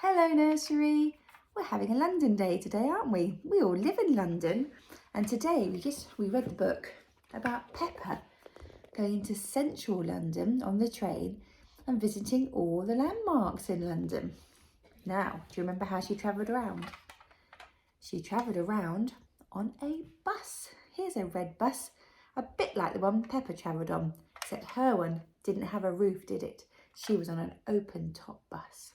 Hello nursery! We're having a London day today, aren't we? We all live in London, and today we read the book about Peppa going to central London on the train and visiting all the landmarks in London. Now, do you remember how she travelled around? She travelled around on a bus. Here's a red bus, a bit like the one Peppa travelled on, except her one didn't have a roof, did it? She was on an open top bus.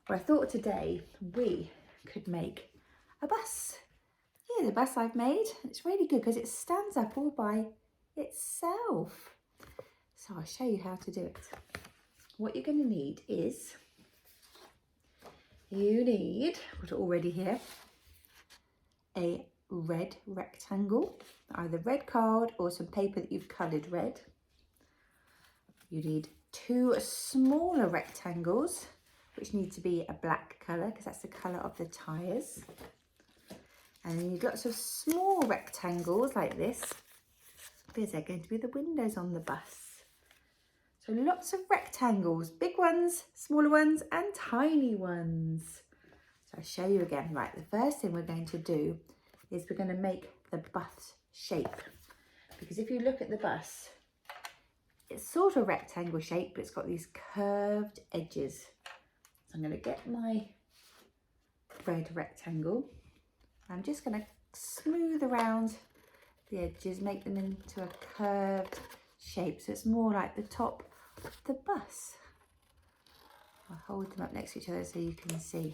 Well, I thought today we could make a bus. Here's the bus I've made. It's really good because it stands up all by itself. So I'll show you how to do it. What you're going to need is, got it already here, a red rectangle, either red card or some paper that you've coloured red. You need two smaller rectangles, which need to be a black colour because that's the colour of the tyres. And then you need lots of small rectangles like this because they're going to be the windows on the bus. So lots of rectangles, big ones, smaller ones and tiny ones. So I'll show you again. Right, the first thing we're going to do is we're going to make the bus shape. Because if you look at the bus, it's sort of rectangle shape, but it's got these curved edges. I'm going to get my red rectangle. I'm just going to smooth around the edges, make them into a curved shape so it's more like the top of the bus. I'll hold them up next to each other so you can see.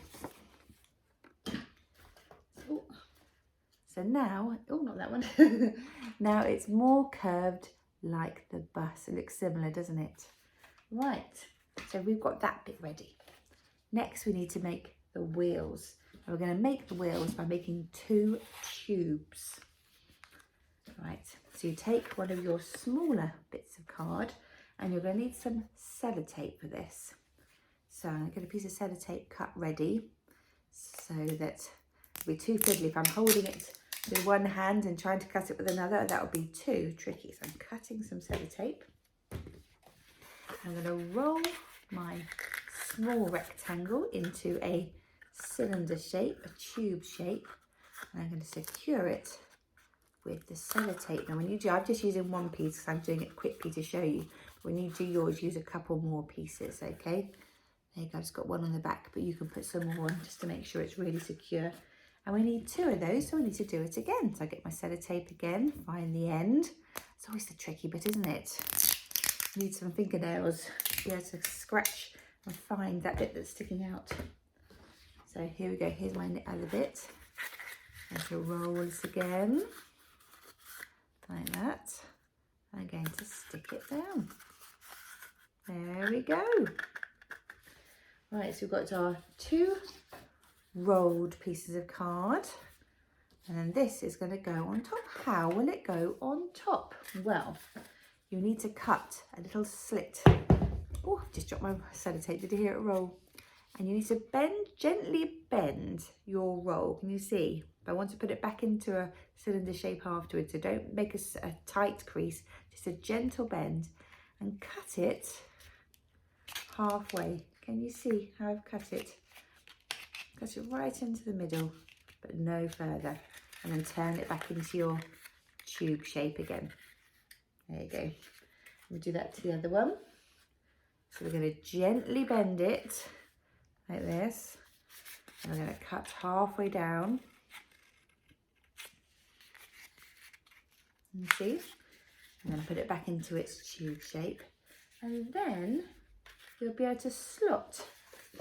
So now, not that one. Now it's more curved like the bus. It looks similar, doesn't it? Right, so we've got that bit ready. Next, we need to make the wheels. And we're going to make the wheels by making two tubes. Right, so you take one of your smaller bits of card and you're going to need some sellotape for this. So I'm going to get a piece of sellotape cut ready so that it'll be too fiddly. If I'm holding it with one hand and trying to cut it with another, that would be too tricky. So I'm cutting some sellotape. I'm going to roll my small rectangle into a cylinder shape, a tube shape, and I'm going to secure it with the sellotape. Now when you do, I'm just using one piece because I'm doing it quickly to show you. When you do yours, use a couple more pieces, okay? There you go, I've just got one on the back, but you can put some more on just to make sure it's really secure. And we need two of those, so we need to do it again. So I get my sellotape again, find the end. It's always the tricky bit, isn't it? You need some fingernails to be able to scratch and find that bit that's sticking out. So here we go, here's my other bit. I'm going to roll this again, like that. I'm going to stick it down. There we go. Right, so we've got our two rolled pieces of card. And then this is going to go on top. How will it go on top? Well, you need to cut a little slit. Oh, I've just dropped my sellotape. Did you hear it roll? And you need to gently bend your roll. Can you see? I want to put it back into a cylinder shape afterwards. So don't make a tight crease, just a gentle bend and cut it halfway. Can you see how I've cut it? Cut it right into the middle, but no further. And then turn it back into your tube shape again. There you go. We'll do that to the other one. So we're going to gently bend it like this. And we're going to cut halfway down. You see? I'm going to put it back into its tube shape. And then you'll be able to slot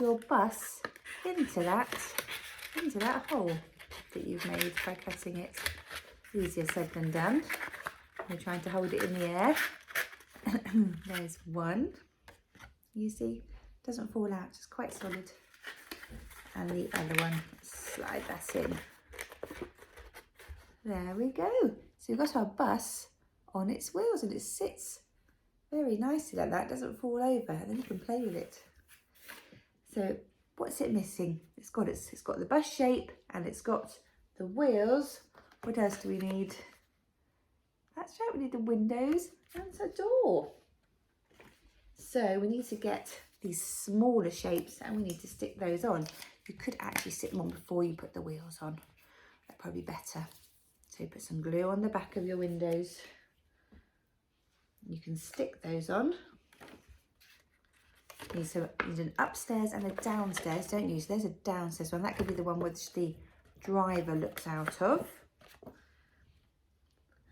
your bus into that hole that you've made by cutting it. Easier said than done. You're trying to hold it in the air. There's one. You see, it doesn't fall out, it's quite solid. And the other one, slide that in. There we go. So we've got our bus on its wheels and it sits very nicely like that, doesn't fall over, and then you can play with it. So what's it missing? It's got the bus shape and it's got the wheels. What else do we need? That's right, we need the windows and a door. So we need to get these smaller shapes, and we need to stick those on. You could actually stick them on before you put the wheels on. That'd probably be better. So put some glue on the back of your windows. You can stick those on. You need an upstairs and a downstairs, don't you? So there's a downstairs one. That could be the one which the driver looks out of.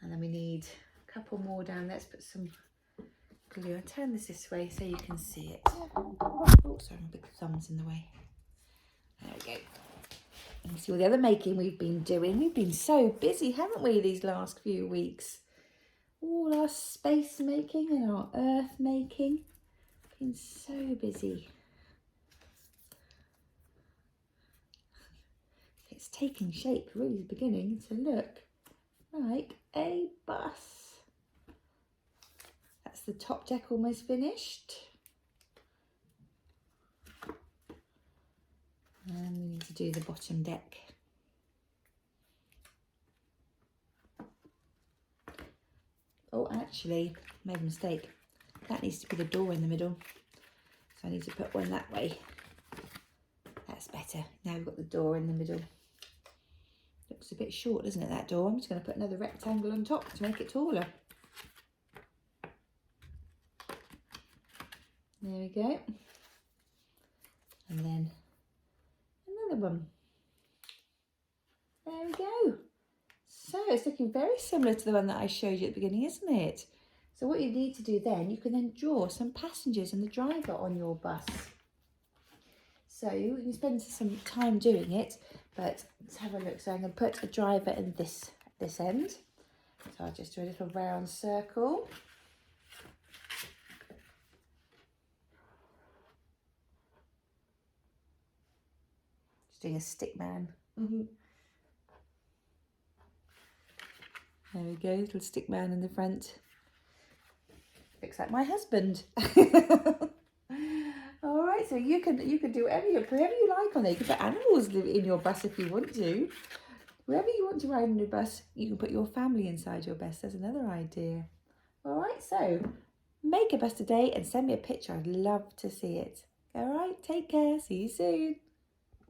And then we need a couple more down. Let's put some glue. I'll turn this way so you can see it. Oh, sorry, my big thumb's in the way. There we go. And you see all the other making we've been doing. We've been so busy, haven't we, these last few weeks? All our space making and our earth making. Been so busy. It's taking shape, really beginning to look like a bus. That's the top deck almost finished. And we need to do the bottom deck. Oh, actually, made a mistake. That needs to be the door in the middle. So I need to put one that way. That's better. Now we've got the door in the middle. Looks a bit short, doesn't it, that door? I'm just going to put another rectangle on top to make it taller. There we go. And then another one. There we go. So it's looking very similar to the one that I showed you at the beginning, isn't it? So what you need to do then, you can then draw some passengers and the driver on your bus. So you can spend some time doing it, but let's have a look. So I'm going to put a driver in this end. So I'll just do a little round circle. Just doing a stick man. There we go, little stick man in the front. Looks like my husband. All right, so you can do whatever you like on there. You can put animals in your bus if you want to. Wherever you want to ride in your bus, you can put your family inside your bus. There's another idea. All right, so make a bus today and send me a picture. I'd love to see it. All right, take care. See you soon.